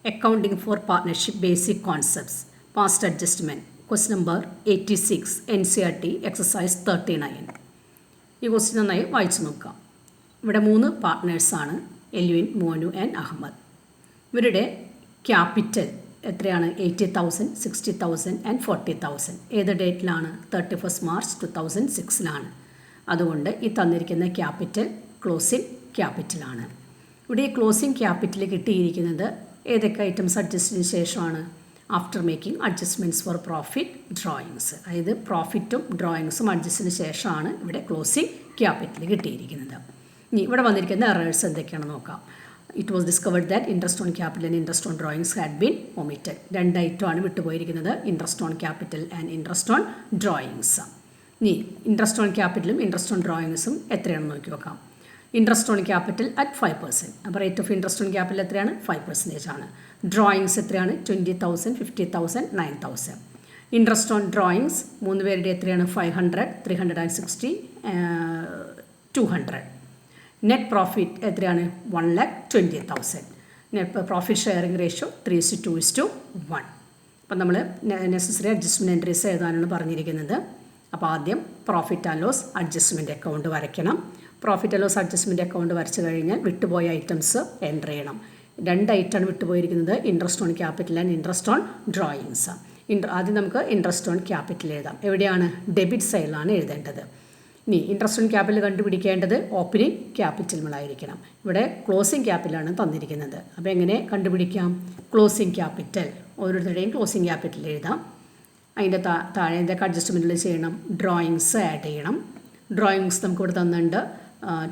Accounting for Partnership Basic Concepts, Past Adjustment, Question number 86, NCERT, Exercise 39. ഈ question നന്നായി വായിച്ചു നോക്കാം. ഇവിടെ 3 പാർട്ട്നേഴ്സാണ്, എൽവിൻ, മോനു ആൻഡ് അഹമ്മദ്. ഇവരുടെ ക്യാപിറ്റൽ എത്രയാണ്? 80,000, 60,000 ആൻഡ് 40,000. ഏത് ഡേറ്റിലാണ്? 31 മാർച്ച് 2006 അതുകൊണ്ട് ഈ തന്നിരിക്കുന്ന ക്യാപിറ്റൽ ക്ലോസിംഗ് ക്യാപിറ്റലാണ്. ഇവിടെ ഈ ക്ലോസിംഗ് ക്യാപിറ്റൽ കിട്ടിയിരിക്കുന്നത് ഏതൊക്കെ ഐറ്റംസ് അഡ്ജസ്റ്റിന് ശേഷമാണ്? After making adjustments for profit drawings. അതായത് പ്രോഫിറ്റും ഡ്രോയിങ്സും അഡ്ജസ്റ്റിന് ശേഷമാണ് ഇവിടെ ക്ലോസിംഗ് ക്യാപിറ്റൽ കിട്ടിയിരിക്കുന്നത്. ഇനി ഇവിടെ വന്നിരിക്കുന്ന എറേഴ്സ് എന്തൊക്കെയാണെന്ന് നോക്കാം. It was discovered that interest on capital and interest on drawings had been omitted. 2 ഐറ്റമാണ് വിട്ടുപോയിരിക്കുന്നത്, interest on capital and interest on drawings. ഇനി ഇൻട്രസ്റ്റ് ഓൺ ക്യാപിറ്റലും ഇൻട്രസ്റ്റ് ഓൺ ഡ്രോയിങ്സും എത്രയാണെന്ന് നോക്കി നോക്കാം. Interest on capital at 5%. അപ്പോൾ rate of interest on capital എത്രയാണ്? 5% ആണ്. ഡ്രോയിങ്സ് എത്രയാണ്? 20,000, 50,000, 9,000. ഇൻട്രസ്റ്റ് ഓൺ ഡ്രോയിങ്സ് 3 പേരുടെ എത്രയാണ്? 500, 360, 200. നെറ്റ് പ്രോഫിറ്റ് എത്രയാണ്? 1,20,000. Net profit sharing ratio 3:2:1. അപ്പം നമ്മൾ നെസസറി അഡ്ജസ്റ്റ്മെൻറ്റ് എൻട്രീസ് എഴുതാനാണ് പറഞ്ഞിരിക്കുന്നത്. അപ്പോൾ ആദ്യം profit and loss adjustment account വരയ്ക്കണം. Profit and loss adjustment account വരച്ച് കഴിഞ്ഞാൽ വിട്ടുപോയ ഐറ്റംസ് എൻ്റർ ചെയ്യണം. 2 ഐറ്റമാണ് വിട്ടുപോയിരിക്കുന്നത്, interest on capital and interest on drawings. ആദ്യം നമുക്ക് ഇൻട്രസ്റ്റ് ഓൺ ക്യാപിറ്റൽ എഴുതാം. എവിടെയാണ്? ഡെബിറ്റ് സൈഡിലാണ് എഴുതേണ്ടത്. ഇനി ഇൻട്രസ്റ്റ് ഓൺ ക്യാപിറ്റൽ കണ്ടുപിടിക്കേണ്ടത് ഓപ്പണിംഗ് ക്യാപിറ്റലുകളായിരിക്കണം. ഇവിടെ ക്ലോസിംഗ് ക്യാപിറ്റലാണ് തന്നിരിക്കുന്നത്. അപ്പോൾ എങ്ങനെ കണ്ടുപിടിക്കാം? ക്ലോസിംഗ് ക്യാപിറ്റൽ, ഓരോരുത്തരുടെയും ക്ലോസിംഗ് ക്യാപിറ്റൽ എഴുതാം. അതിൻ്റെ താഴെ എന്തൊക്കെ അഡ്ജസ്റ്റ്മെൻറ്റുകൾ ചെയ്യണം? ഡ്രോയിങ്സ് ആഡ് ചെയ്യണം. ഡ്രോയിങ്സ് നമുക്കിവിടെ തന്നിട്ടുണ്ട്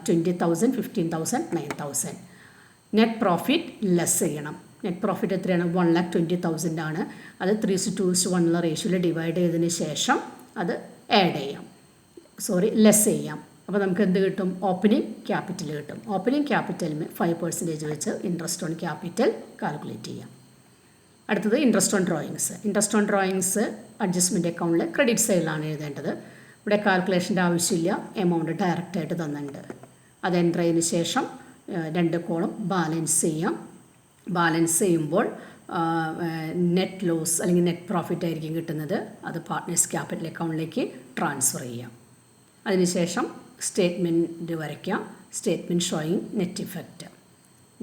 20,000, 15,000, 9,000. നെറ്റ് പ്രോഫിറ്റ് ലെസ് ചെയ്യണം. നെറ്റ് പ്രോഫിറ്റ് എത്രയാണ്? 1,20,000 ആണ്. അത് 3:2:1 ഉള്ള റേഷ്യോയിൽ ഡിവൈഡ് ചെയ്തതിന് ശേഷം അത് ആഡ് ചെയ്യാം, ലെസ് ചെയ്യാം. അപ്പോൾ നമുക്ക് എന്ത് കിട്ടും? ഓപ്പണിംഗ് ക്യാപിറ്റൽ കിട്ടും. ഓപ്പണിംഗ് ക്യാപിറ്റലിന് 5% വെച്ച് ഇൻട്രസ്റ്റ് ഓൺ ക്യാപിറ്റൽ കാൽക്കുലേറ്റ് ചെയ്യാം. അടുത്തത് interest on drawings. Interest on drawings adjustment അക്കൗണ്ടിൽ ക്രെഡിറ്റ് സൈഡിലാണ് എഴുതേണ്ടത്. ഇവിടെ കാൽക്കുലേഷൻ്റെ ആവശ്യമില്ല, എമൗണ്ട് ഡയറക്റ്റായിട്ട് തന്നിട്ടുണ്ട്. അത് എൻ്റർ ചെയ്തതിന് ശേഷം 2 കോളം ബാലൻസ് ചെയ്യാം. ബാലൻസ് ചെയ്യുമ്പോൾ നെറ്റ് ലോസ് അല്ലെങ്കിൽ നെറ്റ് പ്രോഫിറ്റ് ആയിരിക്കും കിട്ടുന്നത്. അത് പാർട്ട്നേഴ്സ് ക്യാപിറ്റൽ അക്കൗണ്ടിലേക്ക് ട്രാൻസ്ഫർ ചെയ്യാം. അതിനുശേഷം സ്റ്റേറ്റ്മെൻറ്റ് വരയ്ക്കാം. Statement showing net effect.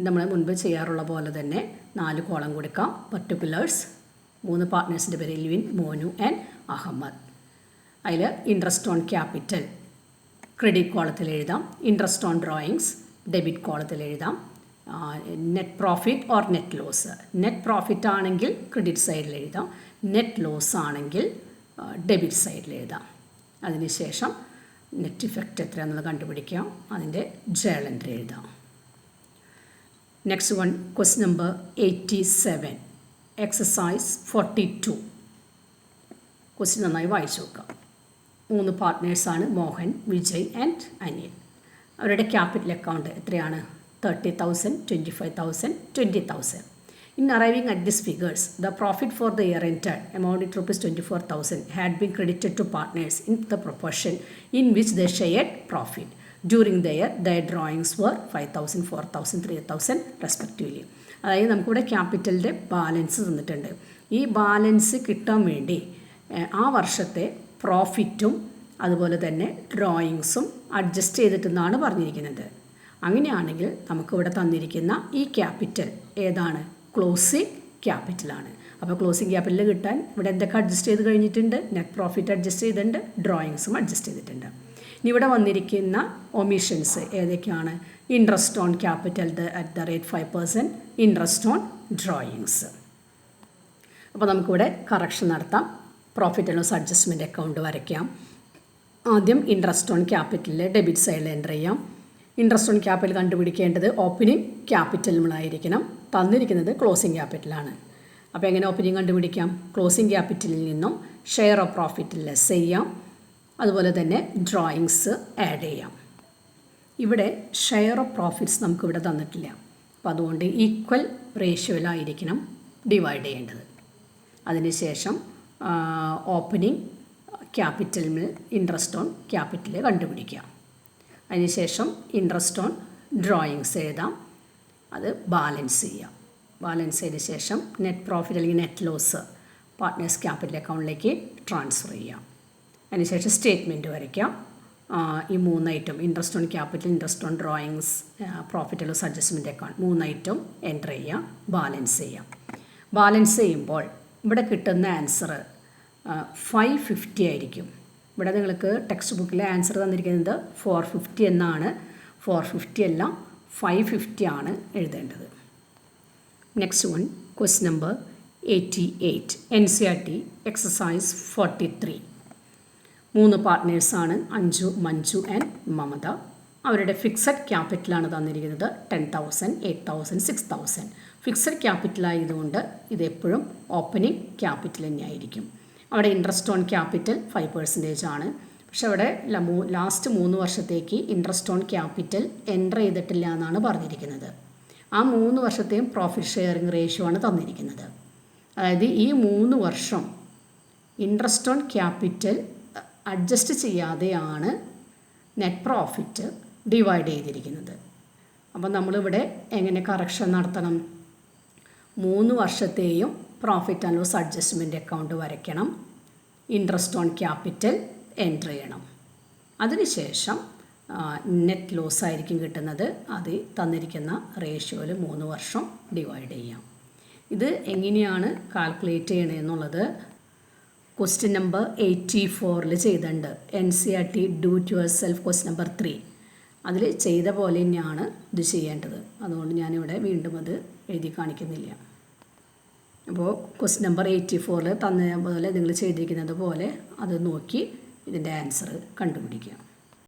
നമ്മൾ മുൻപ് ചെയ്യാറുള്ള പോലെ തന്നെ 4 കോളം കൊടുക്കാം. പർട്ടിക്കുലേഴ്സ്, 3 പാർട്ട്നേഴ്സിൻ്റെ പേര് എൽവിൻ, മോനു ആൻഡ് അഹമ്മദ്. അതിൽ ഇൻട്രസ്റ്റ് ഓൺ ക്യാപിറ്റൽ ക്രെഡിറ്റ് കോളത്തിൽ എഴുതാം. ഇൻട്രസ്റ്റ് ഓൺ ഡ്രോയിങ്സ് ഡെബിറ്റ് കോളത്തിൽ എഴുതാം. Net profit or net loss. Net profit ആണെങ്കിൽ ക്രെഡിറ്റ് സൈഡിൽ എഴുതാം, നെറ്റ് ലോസ് ആണെങ്കിൽ ഡെബിറ്റ് സൈഡിൽ എഴുതാം. അതിനുശേഷം നെറ്റ് ഇഫക്റ്റ് എത്രയാണെന്നുള്ളത് കണ്ടുപിടിക്കാം. അതിൻ്റെ ജേണൽ എൻട്രി എഴുതാം. Next one, question number 87, exercise 42. Question നന്നായി വായിച്ചു നോക്കാം. 3 പാർട്ട്നേഴ്സാണ്, മോഹൻ, വിജയ് ആൻഡ് അനിൽ. അവരുടെ ക്യാപിറ്റൽ അക്കൗണ്ട് എത്രയാണ്? 30,000, 25,000, 20,000. In arriving at these figures, the profit for the year entered, amounting to ₹24,000, had been credited to partners in the proportion in which they shared profit. During the year, their drawings were 5,000, 4,000, 3,000 respectively. അതായത് നമുക്കിവിടെ ക്യാപിറ്റലിൻ്റെ balance തന്നിട്ടുണ്ട്. ഈ balance കിട്ടാൻ വേണ്ടി ആ വർഷത്തെ പ്രോഫിറ്റും അതുപോലെ തന്നെ ഡ്രോയിങ്സും അഡ്ജസ്റ്റ് ചെയ്തിട്ടെന്നാണ് പറഞ്ഞിരിക്കുന്നത്. അങ്ങനെയാണെങ്കിൽ നമുക്കിവിടെ തന്നിരിക്കുന്ന ഈ ക്യാപിറ്റൽ ഏതാണ്? ക്ലോസിംഗ് ക്യാപിറ്റലാണ്. അപ്പോൾ ക്ലോസിംഗ് ക്യാപിറ്റൽ കിട്ടാൻ ഇവിടെ എന്തൊക്കെ അഡ്ജസ്റ്റ് ചെയ്ത് കഴിഞ്ഞിട്ടുണ്ട്? നെറ്റ് പ്രോഫിറ്റ് അഡ്ജസ്റ്റ് ചെയ്തിട്ടുണ്ട്, ഡ്രോയിങ്സും അഡ്ജസ്റ്റ് ചെയ്തിട്ടുണ്ട്. ഇനി ഇവിടെ വന്നിരിക്കുന്ന ഒമിഷൻസ് ഏതൊക്കെയാണ്? Interest on capital at the rate 5%, interest on drawings. അപ്പോൾ നമുക്കിവിടെ കറക്ഷൻ നടത്താം. Profit and loss adjustment account വരയ്ക്കാം. ആദ്യം ഇൻട്രസ്റ്റ് ഓൺ ക്യാപിറ്റലിലെ ഡെബിറ്റ് സൈഡിൽ എൻ്റർ ചെയ്യാം. ഇൻട്രസ്റ്റ് ഓൺ ക്യാപിറ്റൽ കണ്ടുപിടിക്കേണ്ടത് ഓപ്പണിംഗ് ക്യാപിറ്റലുകളായിരിക്കണം. തന്നിരിക്കുന്നത് ക്ലോസിംഗ് ക്യാപിറ്റലാണ്. അപ്പോൾ എങ്ങനെ ഓപ്പണിംഗ് കണ്ടുപിടിക്കാം? ക്ലോസിംഗ് ക്യാപിറ്റലിൽ നിന്നും ഷെയർ ഓഫ് പ്രോഫിറ്റ് ലെസ് ചെയ്യാം, അതുപോലെ തന്നെ ഡ്രോയിങ്സ് ആഡ് ചെയ്യാം. ഇവിടെ ഷെയർ ഓഫ് പ്രോഫിറ്റ്സ് നമുക്കിവിടെ തന്നിട്ടില്ല. അപ്പോൾ അതുകൊണ്ട് ഈക്വൽ റേഷ്യോയിലായിരിക്കണം ഡിവൈഡ് ചെയ്യേണ്ടത്. അതിനുശേഷം ഓപ്പണിംഗ് ക്യാപിറ്റലിൽ ഇൻട്രസ്റ്റ് ഓൺ ക്യാപിറ്റൽ കണ്ടുപിടിക്കുക. അതിനുശേഷം ഇൻട്രസ്റ്റ് ഓൺ ഡ്രോയിങ്സ് എഴുതാം, അത് ബാലൻസ് ചെയ്യാം. ബാലൻസ് ചെയ്ത ശേഷം നെറ്റ് പ്രോഫിറ്റ് അല്ലെങ്കിൽ നെറ്റ് ലോസ് പാർട്ട്നേഴ്സ് ക്യാപിറ്റൽ അക്കൗണ്ടിലേക്ക് ട്രാൻസ്ഫർ ചെയ്യാം. അതിനുശേഷം സ്റ്റേറ്റ്മെൻറ്റ് വരയ്ക്കാം. ഈ 3 item interest on capital, interest on drawings, profit and loss adjustment account 3 item enter ചെയ്യാം, ബാലൻസ് ചെയ്യാം. ബാലൻസ് ചെയ്യുമ്പോൾ ഇവിടെ കിട്ടുന്ന ആൻസർ 550 ആയിരിക്കും. ഇവിടെ നിങ്ങൾക്ക് ടെക്സ്റ്റ് ബുക്കിലെ ആൻസർ തന്നിരിക്കുന്നത് 450 എന്നാണ്. 450 അല്ല 550 ആണ് എഴുതേണ്ടത്. Next one, question number 88 NCERT exercise 43. 3 പാർട്ട്നേഴ്സാണ്, അഞ്ജു, മഞ്ജു ആൻഡ് മമത. അവരുടെ ഫിക്സഡ് ക്യാപിറ്റലാണ് തന്നിരിക്കുന്നത് 10,000, 8,000, 6,000. ഫിക്സഡ് ക്യാപിറ്റൽ ആയതുകൊണ്ട് ഇതെപ്പോഴും ഓപ്പണിംഗ് ക്യാപിറ്റൽ തന്നെയായിരിക്കും. അവിടെ ഇൻട്രസ്റ്റ് ഓൺ ക്യാപിറ്റൽ 5% ആണ്. പക്ഷെ അവിടെ ലാസ്റ്റ് 3 വർഷത്തേക്ക് ഇൻട്രസ്റ്റ് ഓൺ ക്യാപിറ്റൽ എൻ്റർ ചെയ്തിട്ടില്ല എന്നാണ് പറഞ്ഞിരിക്കുന്നത്. ആ 3 വർഷത്തെയും പ്രോഫിറ്റ് ഷെയറിംഗ് റേഷ്യോ ആണ് തന്നിരിക്കുന്നത്. അതായത് ഈ 3 വർഷം ഇൻട്രസ്റ്റ് ഓൺ ക്യാപിറ്റൽ അഡ്ജസ്റ്റ് ചെയ്യാതെയാണ് നെറ്റ് പ്രോഫിറ്റ് ഡിവൈഡ് ചെയ്തിരിക്കുന്നത്. അപ്പോൾ നമ്മളിവിടെ എങ്ങനെ കറക്ഷൻ നടത്തണം? 3 വർഷത്തെയും profit and loss adjustment account വരയ്ക്കണം. ഇൻട്രസ്റ്റ് ഓൺ ക്യാപിറ്റൽ എൻ്റർ ചെയ്യണം. അതിനുശേഷം നെറ്റ് ലോസ് ആയിരിക്കും കിട്ടുന്നത്. അത് തന്നിരിക്കുന്ന റേഷ്യോയിൽ 3 വർഷം ഡിവൈഡ് ചെയ്യാം. ഇത് എങ്ങനെയാണ് കാൽക്കുലേറ്റ് ചെയ്യണമെന്നുള്ളത് ക്വസ്റ്റ്യൻ നമ്പർ 84 ചെയ്തിട്ടുണ്ട്. NCERT do to yourself question number 3. അതിൽ ചെയ്ത പോലെ തന്നെയാണ് ഇത് ചെയ്യേണ്ടത്. അതുകൊണ്ട് ഞാനിവിടെ വീണ്ടും അത് എഴുതി കാണിക്കുന്നില്ല. അപ്പോൾ ക്വസ്റ്റ്യൻ നമ്പർ 84 തന്ന പോലെ നിങ്ങൾ ചെയ്തിരിക്കുന്നത് പോലെ അത് നോക്കി ഇതിൻ്റെ ആൻസർ കണ്ടുപിടിക്കുക.